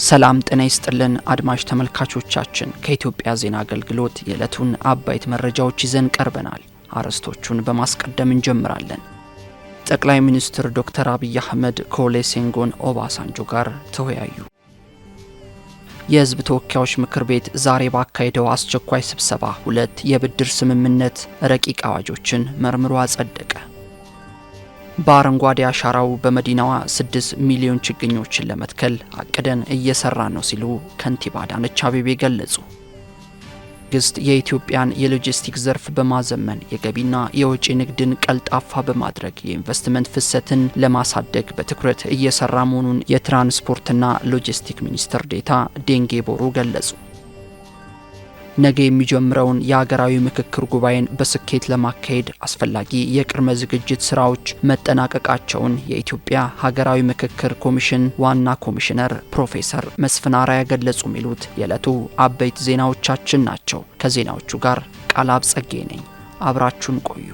ሰላም ጤና ይስጥልን አድማጭ ተመልካቾቻችን ከኢትዮጵያ ዜና አገልግሎት የዕለቱን አበይት መረጃዎች ይዘን ቀርበናል። አርዕስቶቹን በማስቀደም እንጀምራለን። ጠቅላይ ሚኒስትር ዶክተር አብይ አህመድ ከኦሉሴጉን ኦባሳንጆ ጋር ተወያዩ። የሕዝብ ተወካዮች ምክር ቤት ዛሬ ባካሄደው አስቸኳይ ስብሰባ 2 የብድር ስምምነት ረቂቅ አዋጆችን መርምሮ አጸደቀ። በአረንጓዴ አሻራው በመዲናዋ 6 ሚሊዮን ችግኞችን ለመትከል አቅደን እየሰራን ነው ሲሉ ከንቲባ አዳነች አቤቤ ገለጹ። መንግስት የኢትዮጵያን የሎጂስቲክስ ዘርፍ በማዘመን የገቢና የወጪ ንግድን ቀልጣፋ በማድረግ የኢንቨስትመንት ፍሰትን ለማሳደግ በትኩረት እየሰራ መሆኑን የትራንስፖርትና ሎጂስቲክስ ሚኒስትር ዴኤታ ዴንጌ ቦሩ ገለጹ። ነገ የሚጀምረውን የሀገራዊ ምክክር ጉባኤን በስኬት ለማካሄድ አስፈላጊ የቅድመ ዝግጅት ስራዎች መጠናቀቃቸውን የኢትዮጵያ ሀገራዊ ምክክር ኮሚሽን ዋና ኮሚሽነር ፕሮፌሰር መስፍን አርአያ ገለጹ። የሚሉት የዕለቱ አበይት ዜናዎቻችን ናቸው። ከዜናዎቹ ጋር ቃላብ ጸጌ ነኝ። አብራችሁን ቆዩ።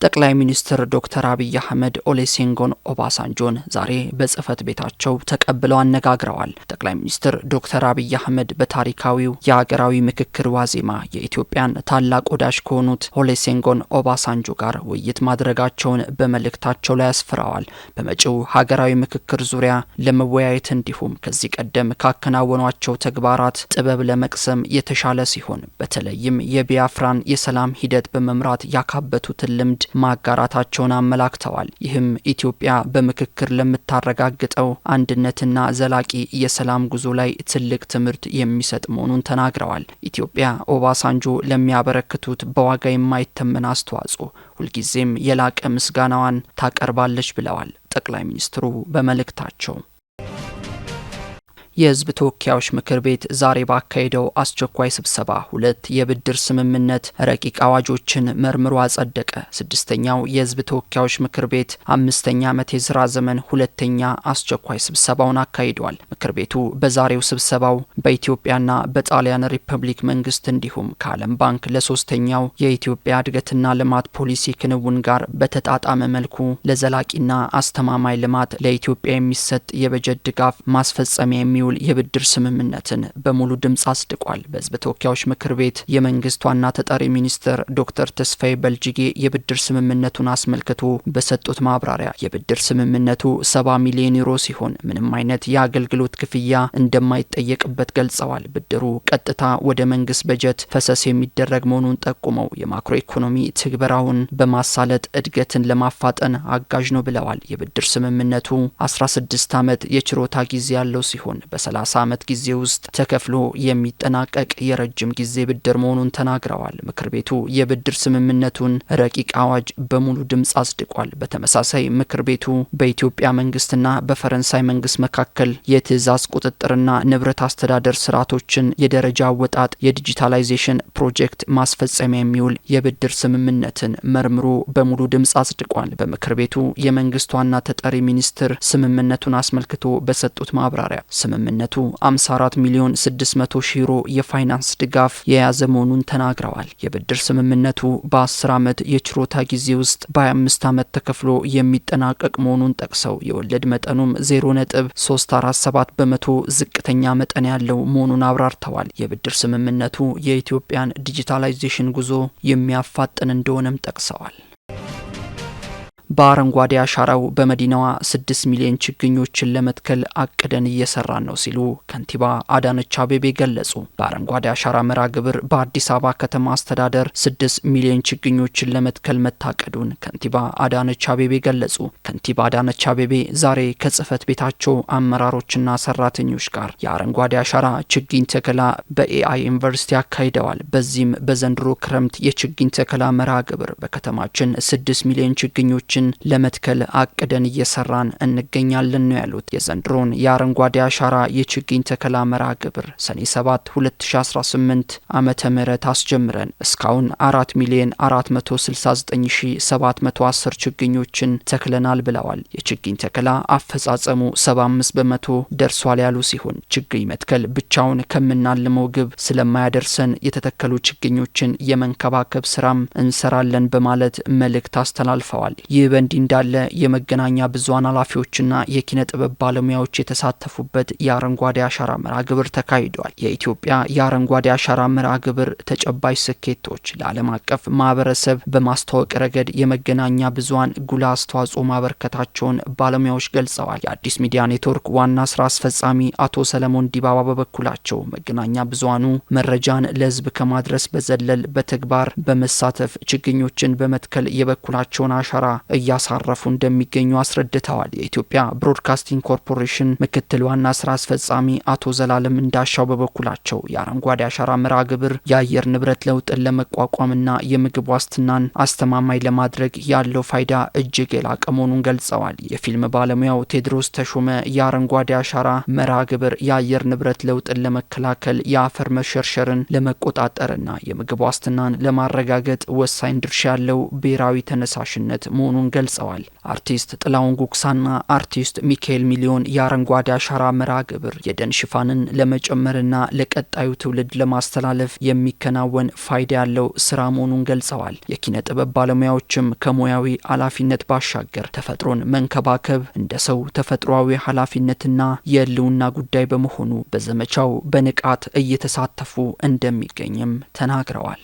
ጠቅላይ ሚኒስትር ዶክተር አብይ አህመድ ኦሉሴጉን ኦባሳንጆን ዛሬ በጽህፈት ቤታቸው ተቀብለው አነጋግረዋል። ጠቅላይ ሚኒስትር ዶክተር አብይ አህመድ በታሪካዊው የሀገራዊ ምክክር ዋዜማ የኢትዮጵያን ታላቅ ወዳጅ ከሆኑት ኦሉሴጉን ኦባሳንጆ ጋር ውይይት ማድረጋቸውን በመልእክታቸው ላይ አስፍረዋል። በመጪው ሀገራዊ ምክክር ዙሪያ ለመወያየት እንዲሁም ከዚህ ቀደም ካከናወኗቸው ተግባራት ጥበብ ለመቅሰም የተሻለ ሲሆን በተለይም የቢያፍራን የሰላም ሂደት በመምራት ያካበቱትን ልምድ ማጋራታቸውን አመላክተዋል። ይህም ኢትዮጵያ በምክክር ለምታረጋግጠው አንድነትና ዘላቂ የሰላም ጉዞ ላይ ትልቅ ትምህርት የሚሰጥ መሆኑን ተናግረዋል። ኢትዮጵያ ኦባሳንጆ ለሚያበረክቱት በዋጋ የማይተመን አስተዋጽኦ ሁልጊዜም የላቀ ምስጋናዋን ታቀርባለች ብለዋል ጠቅላይ ሚኒስትሩ በመልእክታቸው። የሕዝብ ተወካዮች ምክር ቤት ዛሬ ባካሄደው አስቸኳይ ስብሰባ 2 የብድር ስምምነት ረቂቅ አዋጆችን መርምሮ አጸደቀ። 6ኛው የሕዝብ ተወካዮች ምክር ቤት 5ኛ ዓመት የሥራ ዘመን 2ኛ አስቸኳይ ስብሰባውን አካሂዷል። ምክር ቤቱ በዛሬው ስብሰባው በኢትዮጵያና በጣሊያን ሪፐብሊክ መንግስት እንዲሁም ከዓለም ባንክ ለ3ኛው የኢትዮጵያ እድገትና ልማት ፖሊሲ ክንውን ጋር በተጣጣመ መልኩ ለዘላቂና አስተማማኝ ልማት ለኢትዮጵያ የሚሰጥ የበጀት ድጋፍ ማስፈጸሚያ የብድር ስምምነትን በሙሉ ድምጽ አጽድቋል። በሕዝብ ተወካዮች ምክር ቤት የመንግስት ዋና ተጠሪ ሚኒስትር ዶክተር ተስፋዬ በልጅጌ የብድር ስምምነቱን አስመልክቶ በሰጡት ማብራሪያ የብድር ስምምነቱ 70 ሚሊዮን ዩሮ ሲሆን ምንም አይነት የአገልግሎት ክፍያ እንደማይጠየቅበት ገልጸዋል። ብድሩ ቀጥታ ወደ መንግስት በጀት ፈሰስ የሚደረግ መሆኑን ጠቁመው የማክሮ ኢኮኖሚ ትግበራውን በማሳለጥ እድገትን ለማፋጠን አጋዥ ነው ብለዋል። የብድር ስምምነቱ 16 ዓመት የችሮታ ጊዜ ያለው ሲሆን በ30 ዓመት ጊዜ ውስጥ ተከፍሎ የሚጠናቀቅ የረጅም ጊዜ ብድር መሆኑን ተናግረዋል። ምክር ቤቱ የብድር ስምምነቱን ረቂቅ አዋጅ በሙሉ ድምጽ አጽድቋል። በተመሳሳይ ምክር ቤቱ በኢትዮጵያ መንግስትና በፈረንሳይ መንግስት መካከል የትዕዛዝ ቁጥጥርና ንብረት አስተዳደር ስርዓቶችን የደረጃ አወጣጥ የዲጂታላይዜሽን ፕሮጀክት ማስፈጸሚያ የሚውል የብድር ስምምነትን መርምሮ በሙሉ ድምጽ አጽድቋል። በምክር ቤቱ የመንግስት ዋና ተጠሪ ሚኒስትር ስምምነቱን አስመልክቶ በሰጡት ማብራሪያ ስምምነቱ 54 ሚሊዮን 600 ሺህ ዩሮ የፋይናንስ ድጋፍ የያዘ መሆኑን ተናግረዋል። የብድር ስምምነቱ በ10 ዓመት የችሮታ ጊዜ ውስጥ በ25 ዓመት ተከፍሎ የሚጠናቀቅ መሆኑን ጠቅሰው የወለድ መጠኑም 0.347 በመቶ ዝቅተኛ መጠን ያለው መሆኑን አብራርተዋል። የብድር ስምምነቱ የኢትዮጵያን ዲጂታላይዜሽን ጉዞ የሚያፋጥን እንደሆነም ጠቅሰዋል። በአረንጓዴ አሻራው በመዲናዋ 6 ሚሊዮን ችግኞችን ለመትከል አቅደን እየሰራን ነው ሲሉ ከንቲባ አዳነች አቤቤ ገለጹ። በአረንጓዴ አሻራ መርሃ ግብር በአዲስ አበባ ከተማ አስተዳደር 6 ሚሊዮን ችግኞችን ለመትከል መታቀዱን ከንቲባ አዳነች አቤቤ ገለጹ። ከንቲባ አዳነች አቤቤ ዛሬ ከጽህፈት ቤታቸው አመራሮችና ሰራተኞች ጋር የአረንጓዴ አሻራ ችግኝ ተከላ በኤአይ ዩኒቨርሲቲ አካሂደዋል። በዚህም በዘንድሮ ክረምት የችግኝ ተከላ መርሃ ግብር በከተማችን 6 ሚሊዮን ችግኞች ለመትከል አቅደን እየሰራን እንገኛለን ነው ያሉት። የዘንድሮን የአረንጓዴ አሻራ የችግኝ ተከላ መርሃ ግብር ሰኔ 7 2018 ዓመተ ምህረት አስጀምረን እስካሁን 4 ሚሊዮን 469710 ችግኞችን ተክለናል ብለዋል። የችግኝ ተከላ አፈጻጸሙ 75 በመቶ ደርሷል ያሉ ሲሆን ችግኝ መትከል ብቻውን ከምናልመው ግብ ስለማያደርሰን የተተከሉ ችግኞችን የመንከባከብ ስራም እንሰራለን በማለት መልእክት አስተላልፈዋል። ይህ ይህ በእንዲህ እንዳለ የመገናኛ ብዙሃን ኃላፊዎችና የኪነ ጥበብ ባለሙያዎች የተሳተፉበት የአረንጓዴ አሻራ መርሃ ግብር ተካሂዷል። የኢትዮጵያ የአረንጓዴ አሻራ መርሃ ግብር ተጨባጭ ስኬቶች ለዓለም አቀፍ ማህበረሰብ በማስተዋወቅ ረገድ የመገናኛ ብዙሃን ጉልህ አስተዋጽኦ ማበርከታቸውን ባለሙያዎች ገልጸዋል። የአዲስ ሚዲያ ኔትወርክ ዋና ስራ አስፈጻሚ አቶ ሰለሞን ዲባባ በበኩላቸው መገናኛ ብዙሃኑ መረጃን ለህዝብ ከማድረስ በዘለል በተግባር በመሳተፍ ችግኞችን በመትከል የበኩላቸውን አሻራ እያሳረፉ እንደሚገኙ አስረድተዋል። የኢትዮጵያ ብሮድካስቲንግ ኮርፖሬሽን ምክትል ዋና ስራ አስፈጻሚ አቶ ዘላለም እንዳሻው በበኩላቸው የአረንጓዴ አሻራ መርሃ ግብር የአየር ንብረት ለውጥን ለመቋቋምና የምግብ ዋስትናን አስተማማኝ ለማድረግ ያለው ፋይዳ እጅግ የላቀ መሆኑን ገልጸዋል። የፊልም ባለሙያው ቴድሮስ ተሾመ የአረንጓዴ አሻራ መርሃ ግብር የአየር ንብረት ለውጥን ለመከላከል የአፈር መሸርሸርን ለመቆጣጠርና የምግብ ዋስትናን ለማረጋገጥ ወሳኝ ድርሻ ያለው ብሔራዊ ተነሳሽነት መሆኑን ገልጸዋል። አርቲስት ጥላሁን ጉግሳና አርቲስት ሚካኤል ሚሊዮን የአረንጓዴ አሻራ መርሃ ግብር የደን ሽፋንን ለመጨመርና ለቀጣዩ ትውልድ ለማስተላለፍ የሚከናወን ፋይዳ ያለው ስራ መሆኑን ገልጸዋል። የኪነ ጥበብ ባለሙያዎችም ከሙያዊ ኃላፊነት ባሻገር ተፈጥሮን መንከባከብ እንደ ሰው ተፈጥሯዊ ኃላፊነትና የህልውና ጉዳይ በመሆኑ በዘመቻው በንቃት እየተሳተፉ እንደሚገኝም ተናግረዋል።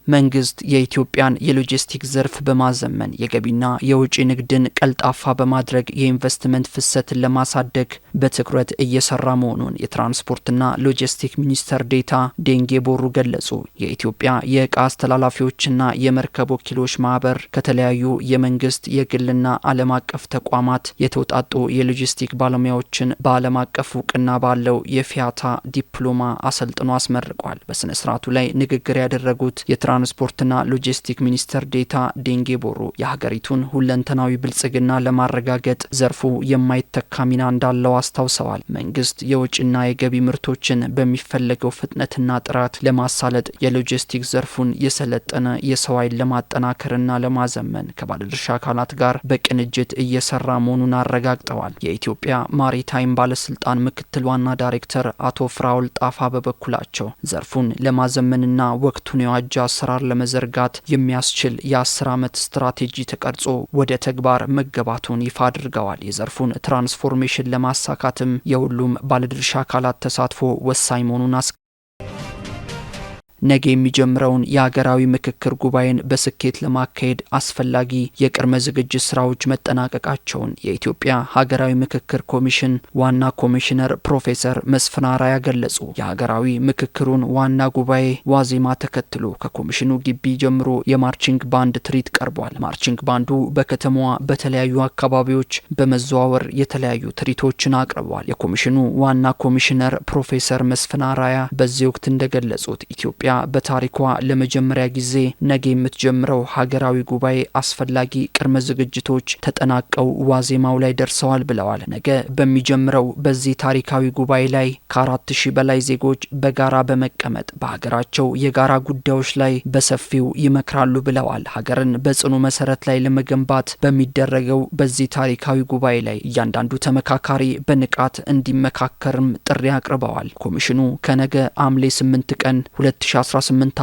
መንግስት የኢትዮጵያን የሎጂስቲክ ዘርፍ በማዘመን የገቢና የውጪ ንግድን ቀልጣፋ በማድረግ የኢንቨስትመንት ፍሰትን ለማሳደግ በትኩረት እየሰራ መሆኑን የትራንስፖርትና ሎጂስቲክ ሚኒስተር ዴኤታ ዴንጌ ቦሩ ገለጹ። የኢትዮጵያ የእቃ አስተላላፊዎችና የመርከብ ወኪሎች ማህበር ከተለያዩ የመንግስት የግልና ዓለም አቀፍ ተቋማት የተውጣጡ የሎጂስቲክ ባለሙያዎችን በዓለም አቀፍ እውቅና ባለው የፊያታ ዲፕሎማ አሰልጥኖ አስመርቋል። በስነ ስርዓቱ ላይ ንግግር ያደረጉት ትራንስፖርትና ሎጂስቲክ ሚኒስተር ዴኤታ ዴንጌ ቦሩ የሀገሪቱን ሁለንተናዊ ብልጽግና ለማረጋገጥ ዘርፉ የማይተካ ሚና እንዳለው አስታውሰዋል። መንግስት የውጭና የገቢ ምርቶችን በሚፈለገው ፍጥነትና ጥራት ለማሳለጥ የሎጂስቲክ ዘርፉን የሰለጠነ የሰው ኃይል ለማጠናከርና ለማዘመን ከባለድርሻ አካላት ጋር በቅንጅት እየሰራ መሆኑን አረጋግጠዋል። የኢትዮጵያ ማሪታይም ባለስልጣን ምክትል ዋና ዳይሬክተር አቶ ፍራውል ጣፋ በበኩላቸው ዘርፉን ለማዘመንና ወቅቱን የዋጀ አሰራር ለመዘርጋት የሚያስችል የ10 ዓመት ስትራቴጂ ተቀርጾ ወደ ተግባር መገባቱን ይፋ አድርገዋል። የዘርፉን ትራንስፎርሜሽን ለማሳካትም የሁሉም ባለድርሻ አካላት ተሳትፎ ወሳኝ መሆኑን ነገ የሚጀምረውን የሀገራዊ ምክክር ጉባኤን በስኬት ለማካሄድ አስፈላጊ የቅድመ ዝግጅት ስራዎች መጠናቀቃቸውን የኢትዮጵያ ሀገራዊ ምክክር ኮሚሽን ዋና ኮሚሽነር ፕሮፌሰር መስፍን አርአያ ገለጹ። የሀገራዊ ምክክሩን ዋና ጉባኤ ዋዜማ ተከትሎ ከኮሚሽኑ ግቢ ጀምሮ የማርቺንግ ባንድ ትርኢት ቀርቧል። ማርቺንግ ባንዱ በከተማዋ በተለያዩ አካባቢዎች በመዘዋወር የተለያዩ ትርኢቶችን አቅርቧል። የኮሚሽኑ ዋና ኮሚሽነር ፕሮፌሰር መስፍን አርአያ በዚህ ወቅት እንደገለጹት ኢትዮጵያ በታሪኳ ለመጀመሪያ ጊዜ ነገ የምትጀምረው ሀገራዊ ጉባኤ አስፈላጊ ቅድመ ዝግጅቶች ተጠናቀው ዋዜማው ላይ ደርሰዋል ብለዋል። ነገ በሚጀምረው በዚህ ታሪካዊ ጉባኤ ላይ ከ4000 በላይ ዜጎች በጋራ በመቀመጥ በሀገራቸው የጋራ ጉዳዮች ላይ በሰፊው ይመክራሉ ብለዋል። ሀገርን በጽኑ መሰረት ላይ ለመገንባት በሚደረገው በዚህ ታሪካዊ ጉባኤ ላይ እያንዳንዱ ተመካካሪ በንቃት እንዲመካከርም ጥሪ አቅርበዋል። ኮሚሽኑ ከነገ ሐምሌ 8 ቀን 2018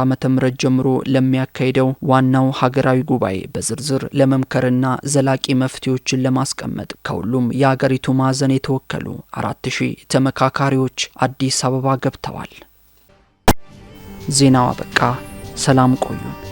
ዓ.ም ጀምሮ ለሚያካሂደው ዋናው ሀገራዊ ጉባኤ በዝርዝር ለመምከርና ዘላቂ መፍትሄዎችን ለማስቀመጥ ከሁሉም የሀገሪቱ ማዕዘን የተወከሉ 4000 ተመካካሪዎች አዲስ አበባ ገብተዋል። ዜናው አበቃ። ሰላም ቆዩ።